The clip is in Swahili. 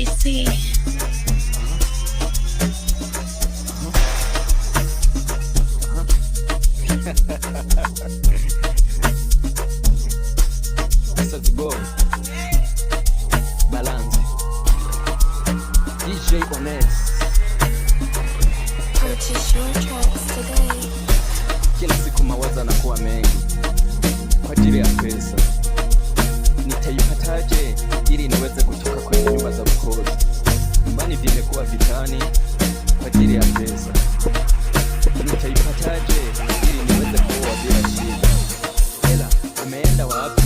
TC. Let's go. Balance. DJ Honest. Purchase your tracks today. Kila siku mawazo yanakuwa mengi kwa ajili ya pesa. Nitaipataje ili niweze kutoka kwenye nyumba za ukodi? Nyumbani vimekuwa vitani kwa ajili ya pesa. Nitaipataje ili niweze kuoa bila shida? Hela imeenda wapi?